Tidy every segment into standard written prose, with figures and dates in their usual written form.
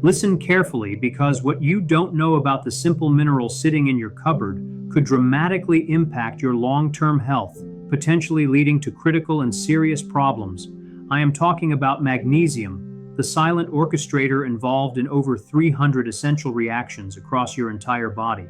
Listen carefully because what you don't know about the simple mineral sitting in your cupboard could dramatically impact your long-term health, potentially leading to critical and serious problems. I am talking about magnesium, the silent orchestrator involved in over 300 essential reactions across your entire body.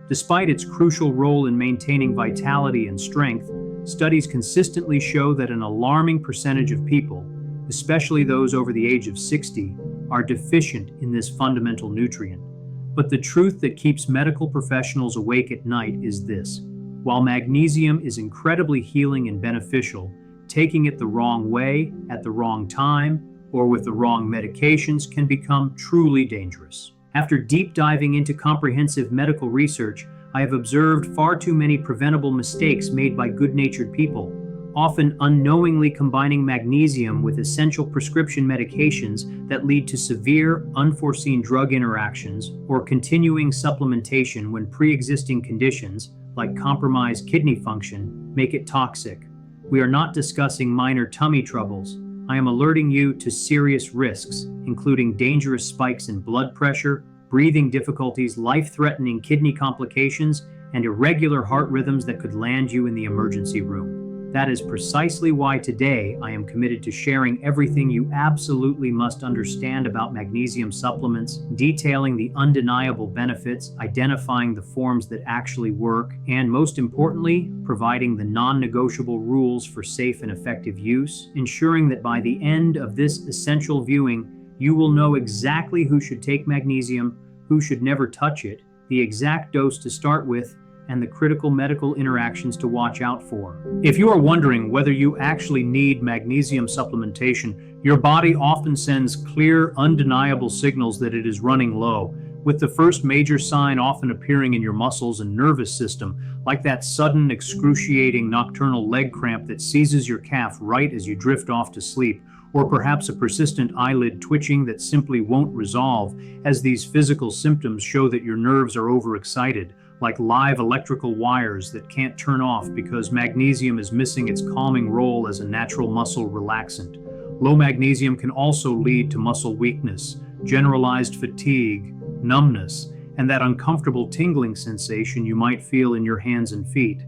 Despite its crucial role in maintaining vitality and strength, studies consistently show that an alarming percentage of people, especially those over the age of 60, are deficient in this fundamental nutrient. But the truth that keeps medical professionals awake at night is this: while magnesium is incredibly healing and beneficial, taking it the wrong way, at the wrong time, or with the wrong medications can become truly dangerous. After deep diving into comprehensive medical research, I have observed far too many preventable mistakes made by good-natured people, often unknowingly combining magnesium with essential prescription medications that lead to severe, unforeseen drug interactions or continuing supplementation when pre-existing conditions, like compromised kidney function, make it toxic. We are not discussing minor tummy troubles. I am alerting you to serious risks, including dangerous spikes in blood pressure, breathing difficulties, life-threatening kidney complications, and irregular heart rhythms that could land you in the emergency room. That is precisely why today I am committed to sharing everything you absolutely must understand about magnesium supplements, detailing the undeniable benefits, identifying the forms that actually work, and most importantly, providing the non-negotiable rules for safe and effective use, ensuring that by the end of this essential viewing, you will know exactly who should take magnesium, who should never touch it, the exact dose to start with, and the critical medical interactions to watch out for. If you are wondering whether you actually need magnesium supplementation, your body often sends clear, undeniable signals that it is running low, with the first major sign often appearing in your muscles and nervous system, like that sudden, excruciating nocturnal leg cramp that seizes your calf right as you drift off to sleep, or perhaps a persistent eyelid twitching that simply won't resolve, as these physical symptoms show that your nerves are overexcited, like live electrical wires that can't turn off because magnesium is missing its calming role as a natural muscle relaxant. Low magnesium can also lead to muscle weakness, generalized fatigue, numbness, and that uncomfortable tingling sensation you might feel in your hands and feet.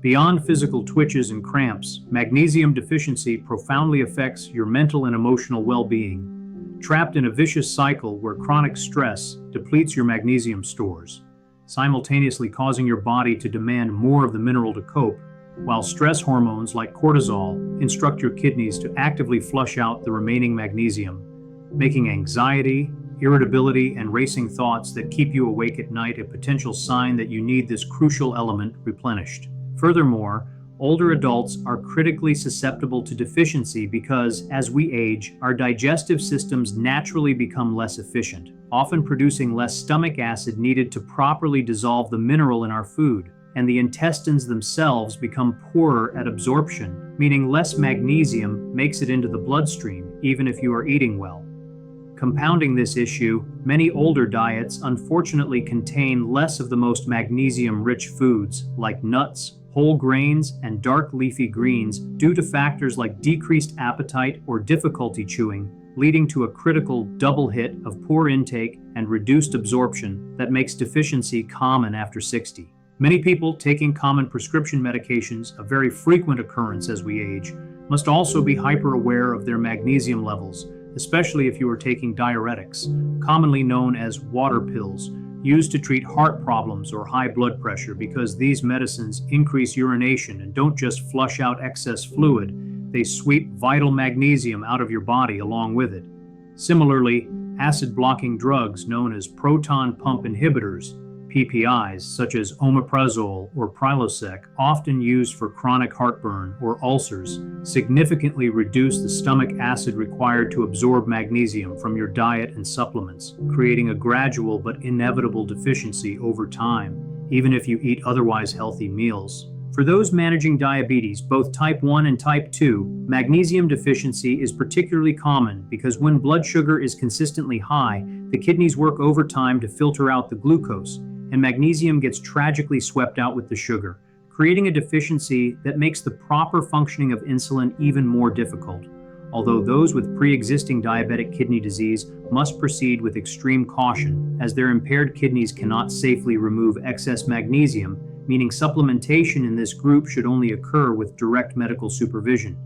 Beyond physical twitches and cramps, magnesium deficiency profoundly affects your mental and emotional well-being, trapped in a vicious cycle where chronic stress depletes your magnesium stores, simultaneously causing your body to demand more of the mineral to cope, while stress hormones like cortisol instruct your kidneys to actively flush out the remaining magnesium, making anxiety, irritability, and racing thoughts that keep you awake at night a potential sign that you need this crucial element replenished. Furthermore, older adults are critically susceptible to deficiency because, as we age, our digestive systems naturally become less efficient, often producing less stomach acid needed to properly dissolve the mineral in our food, and the intestines themselves become poorer at absorption, meaning less magnesium makes it into the bloodstream, even if you are eating well. Compounding this issue, many older diets unfortunately contain less of the most magnesium-rich foods, like nuts, whole grains, and dark leafy greens, due to factors like decreased appetite or difficulty chewing, leading to a critical double hit of poor intake and reduced absorption that makes deficiency common after 60. Many people taking common prescription medications, a very frequent occurrence as we age, must also be hyper-aware of their magnesium levels, especially if you are taking diuretics, commonly known as water pills, used to treat heart problems or high blood pressure, because these medicines increase urination and don't just flush out excess fluid, they sweep vital magnesium out of your body along with it. Similarly, acid-blocking drugs known as proton pump inhibitors, PPIs, such as omeprazole or Prilosec, often used for chronic heartburn or ulcers, significantly reduce the stomach acid required to absorb magnesium from your diet and supplements, creating a gradual but inevitable deficiency over time, even if you eat otherwise healthy meals. For those managing diabetes, both type 1 and type 2, magnesium deficiency is particularly common because when blood sugar is consistently high, the kidneys work overtime to filter out the glucose, and magnesium gets tragically swept out with the sugar, creating a deficiency that makes the proper functioning of insulin even more difficult. although those with pre-existing diabetic kidney disease must proceed with extreme caution, as their impaired kidneys cannot safely remove excess magnesium, meaning supplementation in this group should only occur with direct medical supervision.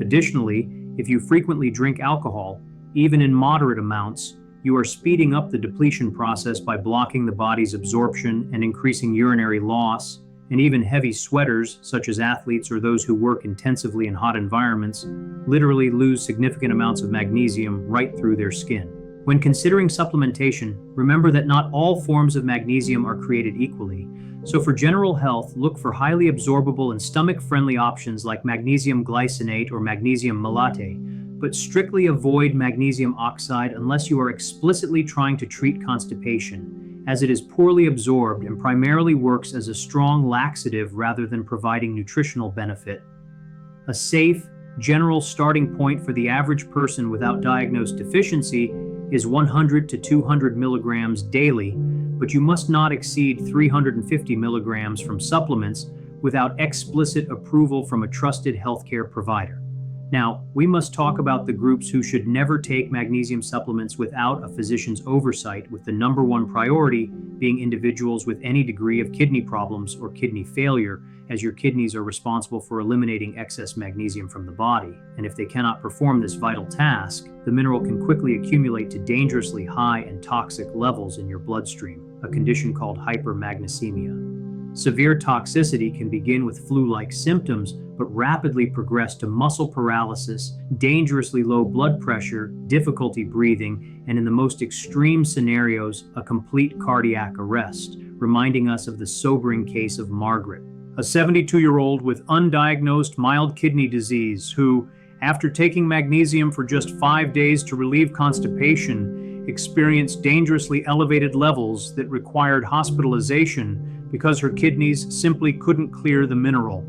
Additionally, if you frequently drink alcohol, even in moderate amounts, you are speeding up the depletion process by blocking the body's absorption and increasing urinary loss, and even heavy sweaters, such as athletes or those who work intensively in hot environments, literally lose significant amounts of magnesium right through their skin. When considering supplementation, remember that not all forms of magnesium are created equally. So for general health, look for highly absorbable and stomach-friendly options like magnesium glycinate or magnesium malate, but strictly avoid magnesium oxide unless you are explicitly trying to treat constipation, as it is poorly absorbed and primarily works as a strong laxative rather than providing nutritional benefit. A safe, general starting point for the average person without diagnosed deficiency is 100 to 200 milligrams daily, but you must not exceed 350 milligrams from supplements without explicit approval from a trusted healthcare provider. Now, we must talk about the groups who should never take magnesium supplements without a physician's oversight, with the number one priority being individuals with any degree of kidney problems or kidney failure, as your kidneys are responsible for eliminating excess magnesium from the body. And if they cannot perform this vital task, the mineral can quickly accumulate to dangerously high and toxic levels in your bloodstream, a condition called hypermagnesemia. Severe toxicity can begin with flu-like symptoms, but rapidly progress to muscle paralysis, dangerously low blood pressure, difficulty breathing, and in the most extreme scenarios, a complete cardiac arrest, reminding us of the sobering case of Margaret, a 72-year-old with undiagnosed mild kidney disease who, after taking magnesium for just 5 days to relieve constipation, experienced dangerously elevated levels that required hospitalization because her kidneys simply couldn't clear the mineral.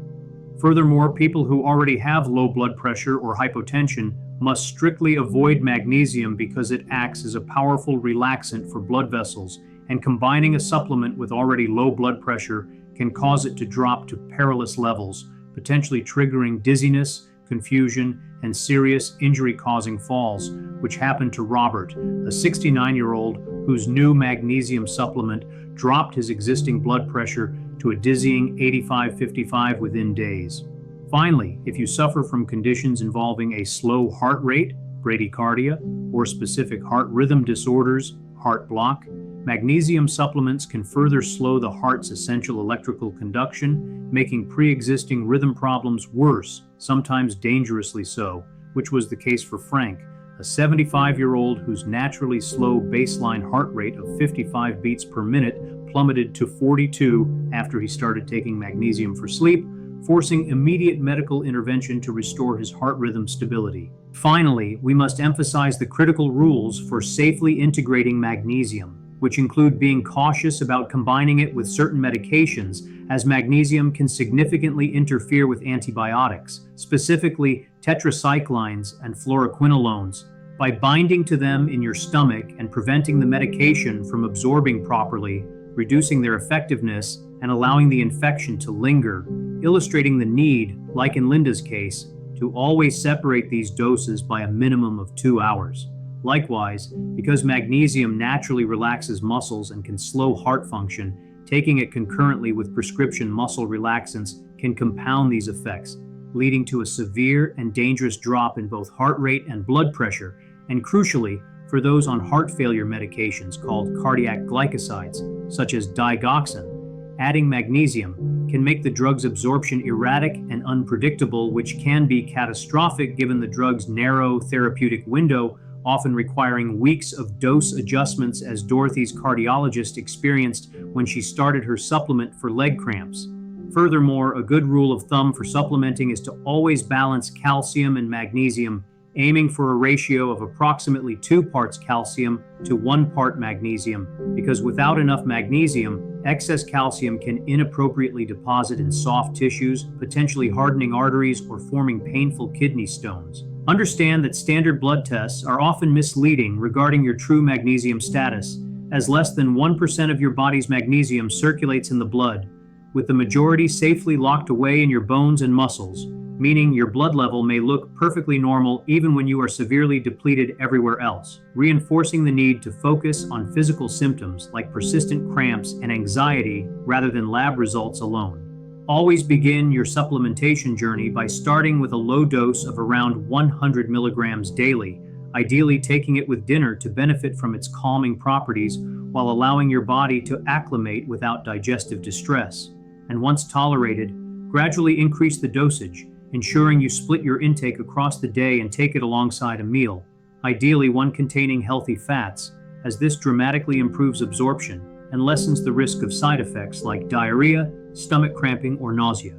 Furthermore, people who already have low blood pressure or hypotension must strictly avoid magnesium because it acts as a powerful relaxant for blood vessels, and combining a supplement with already low blood pressure can cause it to drop to perilous levels, potentially triggering dizziness, confusion, and serious injury-causing falls, which happened to Robert, a 69-year-old whose new magnesium supplement dropped his existing blood pressure to a dizzying 85/55 within days. Finally, if you suffer from conditions involving a slow heart rate, bradycardia, or specific heart rhythm disorders, heart block, magnesium supplements can further slow the heart's essential electrical conduction, making pre-existing rhythm problems worse, sometimes dangerously so, which was the case for Frank, a 75-year-old whose naturally slow baseline heart rate of 55 beats per minute plummeted to 42 after he started taking magnesium for sleep, forcing immediate medical intervention to restore his heart rhythm stability. Finally, we must emphasize the critical rules for safely integrating magnesium, which include being cautious about combining it with certain medications, as magnesium can significantly interfere with antibiotics, specifically tetracyclines and fluoroquinolones, by binding to them in your stomach and preventing the medication from absorbing properly, reducing their effectiveness, and allowing the infection to linger, illustrating the need, like in Linda's case, to always separate these doses by a minimum of 2 hours. Likewise, because magnesium naturally relaxes muscles and can slow heart function, taking it concurrently with prescription muscle relaxants can compound these effects, leading to a severe and dangerous drop in both heart rate and blood pressure, and crucially, for those on heart failure medications called cardiac glycosides, such as digoxin, adding magnesium can make the drug's absorption erratic and unpredictable, which can be catastrophic given the drug's narrow therapeutic window, often requiring weeks of dose adjustments, as Dorothy's cardiologist experienced when she started her supplement for leg cramps. Furthermore, a good rule of thumb for supplementing is to always balance calcium and magnesium, aiming for a ratio of approximately 2 parts calcium to 1 part magnesium, because without enough magnesium, excess calcium can inappropriately deposit in soft tissues, potentially hardening arteries or forming painful kidney stones. Understand that standard blood tests are often misleading regarding your true magnesium status, as less than 1% of your body's magnesium circulates in the blood, with the majority safely locked away in your bones and muscles. meaning your blood level may look perfectly normal even when you are severely depleted everywhere else, reinforcing the need to focus on physical symptoms like persistent cramps and anxiety rather than lab results alone. Always begin your supplementation journey by starting with a low dose of around 100 milligrams daily, ideally taking it with dinner to benefit from its calming properties while allowing your body to acclimate without digestive distress. And once tolerated, gradually increase the dosage, ensuring you split your intake across the day and take it alongside a meal, ideally one containing healthy fats, as this dramatically improves absorption and lessens the risk of side effects like diarrhea, stomach cramping, or nausea.